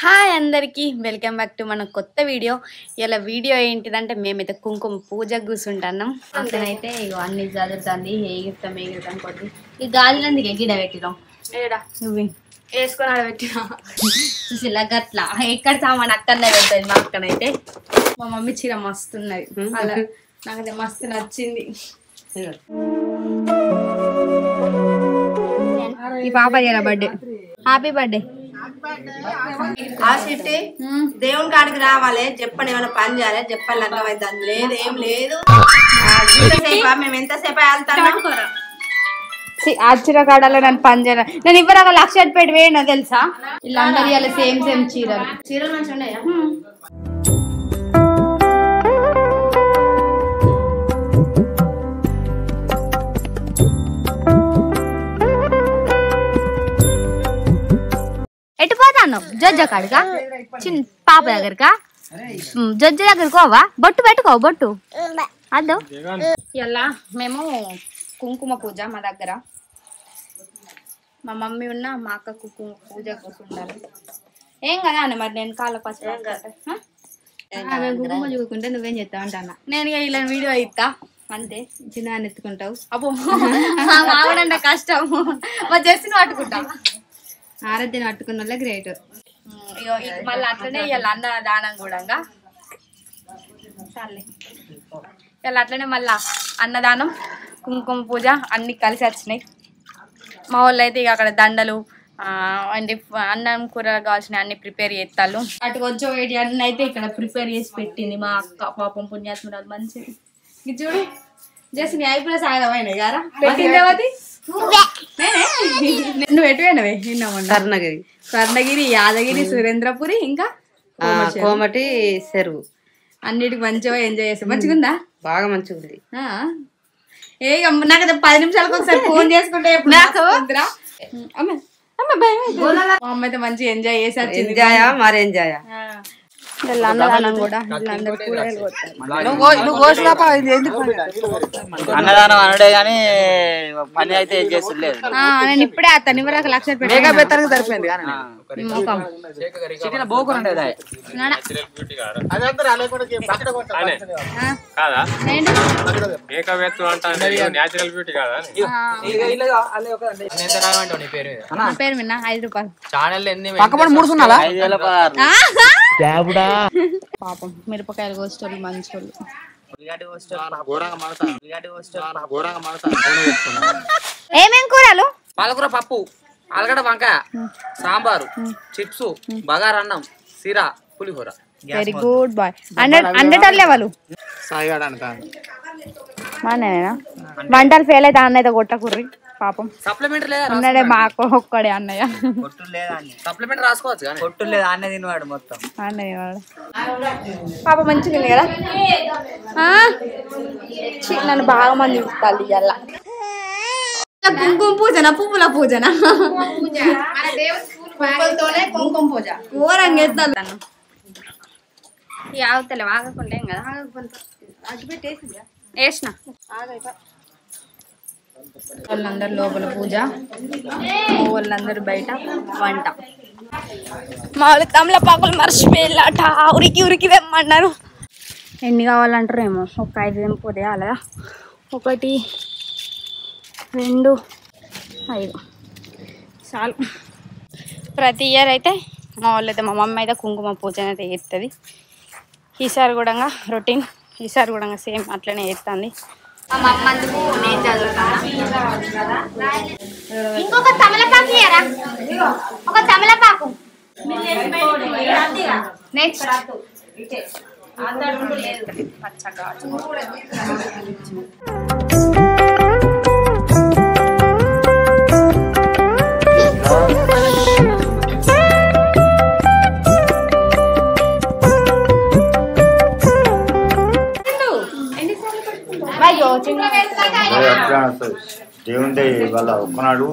Hi అందరికి welcome back to మన కొత్త వీడియో. ఇలా వీడియో ఏంటిదంటే మేమైతే కుంకుమ పూజ కూర్చుంటున్నాం. అతనైతే అన్ని చదువుతుంది ఎగురుతాం కొద్ది ఈ గాజులందుకు గిడ పెట్టినాం ఏడా నువ్వు వేసుకొని ఆడ పెట్టినా చూసిలా గట్లా ఎక్కడ సామాన్ అక్కడనే పెడుతుంది. మా అక్కనైతే మా మమ్మీ చీర మస్తున్నది, అలా నాకైతే మస్తు నచ్చింది. ఈ పాప చేయాల బర్త్డే, హ్యాపీ బర్త్డే. ఆ సిట్టి దేవుని కాడికి రావాలి, చెప్పండి ఏమైనా పని చేయాలి, చెప్పాలి అర్థమైంది. అది లేదు ఏం లేదు. మేము ఎంతసేపు వెళ్తాను ఆశ్చర్య కాడాలో నన్ను పని చేయాలి. నేను ఇవ్వరు ఒక 1,00,000 పెట్టి వేయను తెలుసా. వీళ్ళందరూ ఇలా సేమ్ చీరలు చీరలు మంచిగా ఉన్నాయా? ఎటు పోతాను జడ్జ కాడిగా చిన్న పాప దగ్గరకా జడ్జి దగ్గరకు పోవా? బొట్టు పెట్టుకో బొట్టు అద్దు. ఇలా మేము కుంకుమ పూజ మా దగ్గర మా మమ్మీ ఉన్న మా అక్క కుంకుమ పూజ కూర్చుంటారు. ఏం కదా అన్న మరి నేను కాళ్ళ పసుపు కుంకుమ చూకుంటే నువ్వేం చేస్తావు అంటన్నా. నేను ఇలా వీడియో ఇస్తా అంతే, చిన్న ఎత్తుకుంటావు. అబ్బో ఆవిడంట కష్టం, మా జెర్సీని పట్టుకుంటా. ఆరాధ్యను పట్టుకున్న వాళ్ళే గ్రేట్. మళ్ళీ అట్లనే ఇలా అన్న దానం కూడా చాలే. ఇలా అట్లనే మళ్ళా అన్నదానం కుంకుమ పూజ అన్ని కలిసి వచ్చినాయి. మా వాళ్ళు అయితే ఇక అక్కడ దండలు అండ్ అన్నం కూరలు కావాల్సిన అన్ని ప్రిపేర్ చేస్తాను. అటు కొంచెం వేడి అన్నీ అయితే ఇక్కడ ప్రిపేర్ చేసి పెట్టింది మా అక్క. పాపం పుణ్యాత్మరాలు మంచిది. ఇది చూడు జస్ట్ నీ ఐబ్రోస్ ఆగమైనాయి గారా పెట్టింది. నువ్వు ఎటు పోయినవే నిన్న? కర్ణగిరి, యాదగిరి, సురేంద్రపురి, ఇంకా కోమటి చెరువు అన్నిటికి మంచిగా ఎంజాయ్ చేస్తాం. మంచిగా ఉందా? బాగా మంచిగా ఉంది. నాకు 10 నిమిషాలకు ఒకసారి ఫోన్ చేసుకుంటే అమ్మ అయితే మంచిగా ఎంజాయ్ చేసి వచ్చింది. మరి ఎంజాయ్ అన్నదానం కూడా అన్నదానం అనడే గానీ పని అయితే ఏం చేస్తలేదు. నేను ఇప్పుడే అతను ఇవ్వరు 1,00,000 పెట్టి సరిపోయింది. పేరు విన్నా 5 రూపాయలు పాపం మిరపకాయలు కోసేటోళ్ళు మంచోళ్ళు. ఏమేం కూరలు? పాలకూర పప్పు, ఆలుగడ్డ వంకాయ, సాంబారు, చిప్స్, బగారన్నం, సిరా, పులిహోర. Very good boy. 100 లెవెల్ మానేనా? వంటలు ఫెయిల్ అయితే అన్న అయితే కొట్టకుర్రి పాపం. సప్లిమెంటరీ అన్నడే మాకు ఒక్కడే అన్నయ్య. సప్లిమెంటరీ రాసుకోవచ్చు కానీ కొట్టు లేదు. అన్న తినవాడు మొత్తం అన్నయ్య వాడు పాప మంచిగా ఉంది కదా. నన్ను బాగా మంది చూడాలి ఇవాళ. కుంకుమ పూజనా పువ్వుల పూజనా? కుంకుమ పూజ ఘోరంగా ఎత్తాను. ఈ ఆగుతలే ఆగకుండా ఏం కదా. వేసిన వాళ్ళందరూ లోపల పూజ, వాళ్ళందరూ బయట వంట. మా వాళ్ళు తమలపాకులు మర్చిపోయేలాట ఉరికి ఉరికి తెమ్మన్నారు. ఎన్ని కావాలంటారు ఏమో, ఒక 5 తెంపోతే అలా 1 2 5 చాలు. ప్రతి ఇయర్ అయితే మా వాళ్ళు అయితే మా మమ్మీ అయితే కుంకుమ పూజ అయితే చేస్తుంది. ఈసారి కూడా రొటీన్, ఈసారి కూడా సేమ్ అట్లనే చేస్తుంది. మా మమ్మ అందుకు నేను చదువుతాను. ఇంకొక తమలపాకు ఇయ్యరా? ఒక తమలపాకు నెక్స్ట్ పచ్చగా దేవుంటే వాళ్ళ ఒక్కనాడు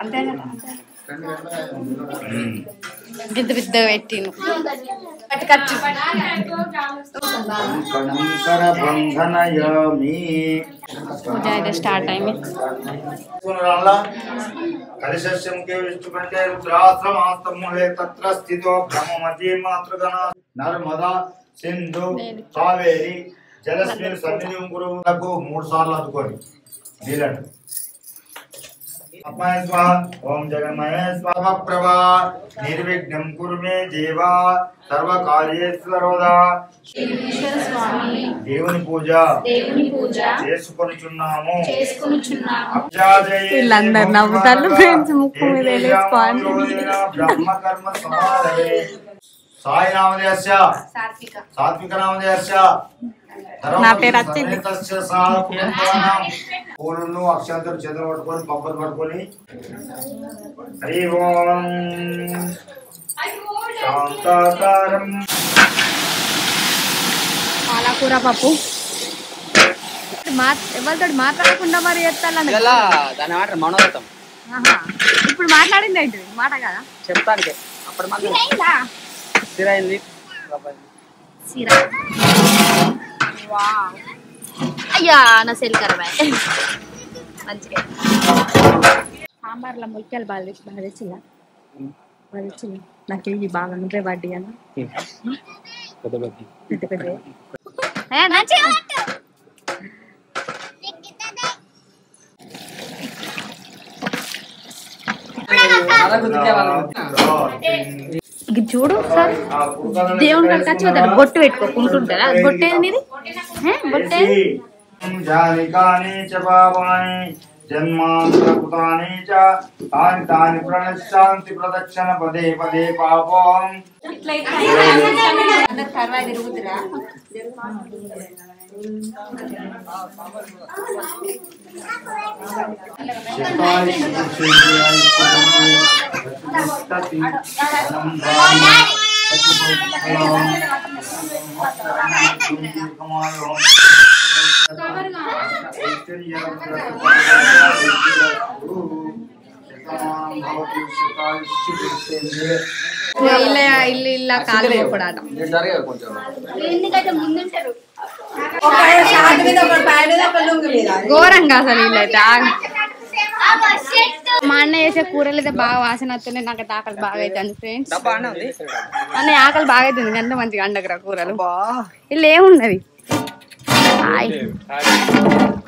అంతే. పెద్ద పెద్దగా పెట్టిను పట్టుకచ్చు పూజ అయితే స్టార్ట్ అయింది. కలిశస్యం के विष्णुकंठे रुद्राश्रमास्तमूले तत्र स्थितो ब्रह्ममध्ये मातृगण नर्मदा सिंधु कावेरी जलस्मिन् सन्निधिं कुरु को 3 సార్లు అందుకోండి నీళ్ళని. అపాయ స్వాహ ఓం జగన్మయ స్వాహ ప్రభా నిర్విఘ్నం కురు మే దేవా సర్వకార్యేషు సర్వదా. దేవుని పూజ చేసుకొనుచున్నాము. వీళ్ళందరూ నవ్వుతారు ఫ్రెండ్స్ ముక్కు మీద బ్రహ్మ కర్మ సమాధవే సాయి నామధేయస్య సాత్విక నామధేయస్య నా పేరు వచ్చింది. పూలను అక్షంతలు చేతులు పట్టుకొని పంపలు పట్టుకొని హరి ఓం శాంతాకారం పాలకూర పప్పు ఎవరితో మాట్లాడకుండా మరి ఎత్తాలని దాని మాట మనోరథం. ఇప్పుడు మాట్లాడింది ఏంటి మాట కదా చెప్తానికి అప్పుడు మళ్ళీ స్థిరైంది. అయ్యా నా సెల్ కరబాయ్ మంచిగా సాంబార్లో ముక్కలు బాగా తెచ్చిలా నాకు ఇవి బాగా ఉంటే వడ్డీ అన్న పెద్ద పెద్ద ఇది చూడు సార్ దేవుని కాడికి వచ్చి వద్దాడు బొట్టు పెట్టుకోకుంటుంటారా బొట్టు ఏంది బొట్టే జన్మాంతరకృతాని చ తాని తాని ప్రణశ్శాంతి ప్రదక్షిణ పదే పదే పాపం. ఇల్లు ఇలా కాలు కూడా ఘోరంగా అసలు ఇల్లు అయితే మా అన్న చేసే కూరలు అయితే బాగా వాసన వస్తున్నాయి. నాకు అయితే ఆకలి బాగా అవుతుంది ఫ్రెండ్స్. అన్న ఆకలి బాగా అవుతుంది అంత మంచిగా అండగరా కూరలు. ఇల్లు ఏమున్నది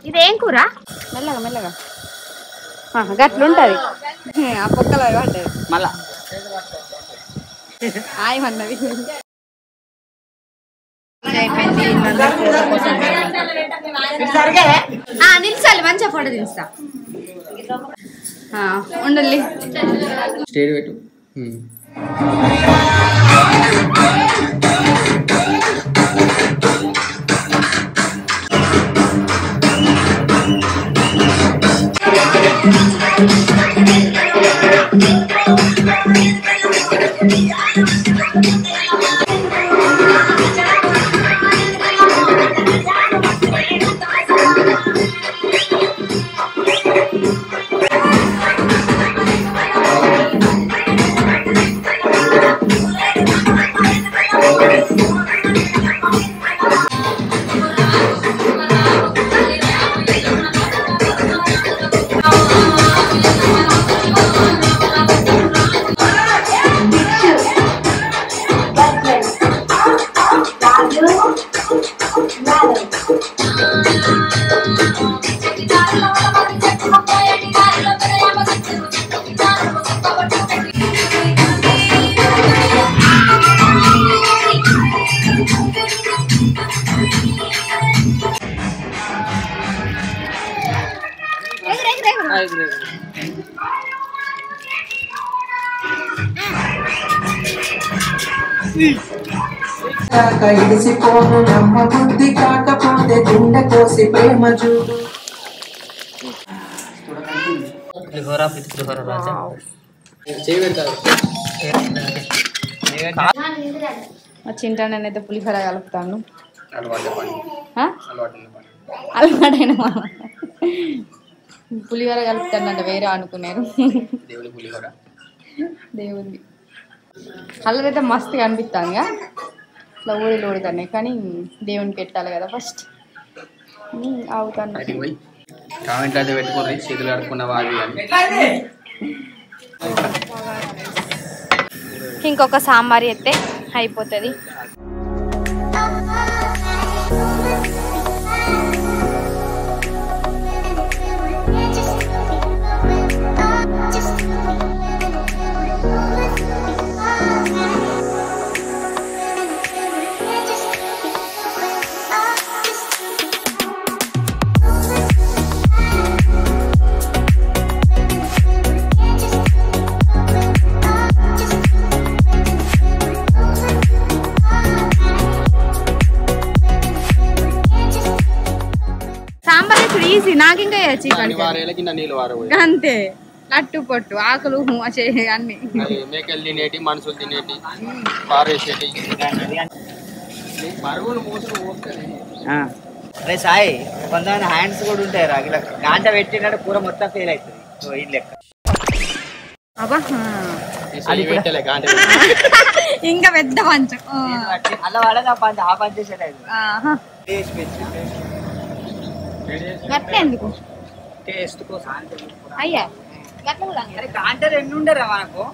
ఇదేం కూర మెల్లగా మెల్లగా గట్లుంటది ఆ పొక్కలు పడ్డది మళ్ళా ఆయమన్నది. నిలిచాలి మంచిగా ఫోటో తీస్తా ఉండాలి స్టేజ్ పెట్టు. ఇడిసిపోను నమ్మ బుద్ధి కాకపోతే గుండె కోసి ప్రేమ చూడు. చింటానైతే పులిహోర కలుపుతాను. అలవాటైన పులిహోర కలుపుతానంట వేరే అనుకున్నారు. దేవుంది కలర్ అయితే మస్తుగా అనిపిస్తాను ఇట్లా ఊడిలు ఊడుతున్నాయి కానీ దేవునికి పెట్టాలి కదా ఫస్ట్ అవుతాను కామెంట్ అయితే పెట్టుకోండి చేతులు కడుక్కున్న వాళ్ళు ఇంకొక సాంబార్ అయితే అయిపోతుంది ఈజీ నాకు ఇంకా అంతే లట్టు పొట్టు ఆకులు అన్ని మేకలు తినేటి మనుషులు తినేటి పారేసేటి అరే సాయి కొంతమంది హ్యాండ్స్ కూడా ఉంటాయి రా ఇలా గాంట పెట్టినట్టు కూర మొత్తం ఫెయిల్ అవుతుంది ఈ లెక్క ఇంకా పెద్ద పంచం అలా వాడగా ఆ పంచ చేసేది ఎందుకు టేస్ట్ కోసం అయ్యా కాంటర్ ఎన్ని ఉండరా మనకు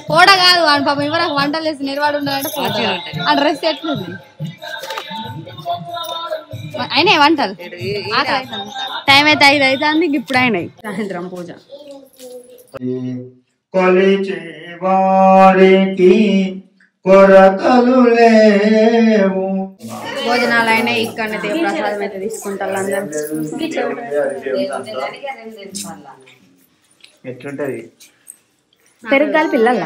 పోడ కాదు వాడు పాపం ఇవ్వరకు వంటలు వేసి నిర్వాడు ఉండాలంటే ఆ డ్రెస్ ఎట్లుంది అయినా వంటలు టైం అయితే 5 అవుతుంది ఇప్పుడు అయినాయి సాయంత్రం పూజ భోజనాలు అయినాయి ఇక్కడనే దేవ ప్రసాదం అయితే తీసుకుంటారు అందరూ ఎట్లుంటది పెరుగు కలిపి పిల్లల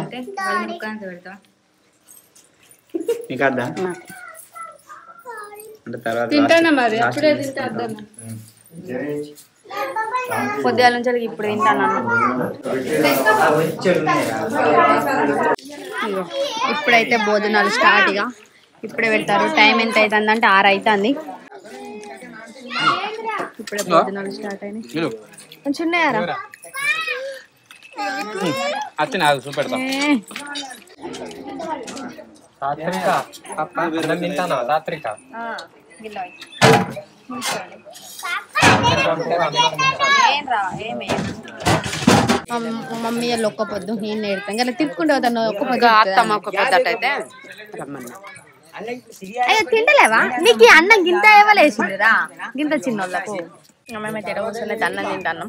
తింటానా మరి అప్పుడే తింటా పొద్దుగాల నుంచి ఇప్పుడు తింటాను ఇప్పుడైతే భోజనాలు స్టార్ట్ ఇక ఇప్పుడే పెడతారు టైం ఎంత అవుతుందంటే 6 అవుతుంది ఇప్పుడే భోజనాలు స్టార్ట్ అయినాయి కొంచెం ఉన్నాయారా మమ్మీ వాళ్ళు ఒక్క పొద్దు నేను నేర్తాను ఇలా తిప్పుకుంటే పోతాను ఒక్క పొద్దు అత్తమ్మ ఒక్క పొద్దు అట్టయితే అయ్యో తింటలేవా నీకు అన్నం గింత ఇవ్వలేసిందిరా గింత చిన్నోళ్ళకు మేమైతే ఎడ కూర్చొని అన్నం తింటాను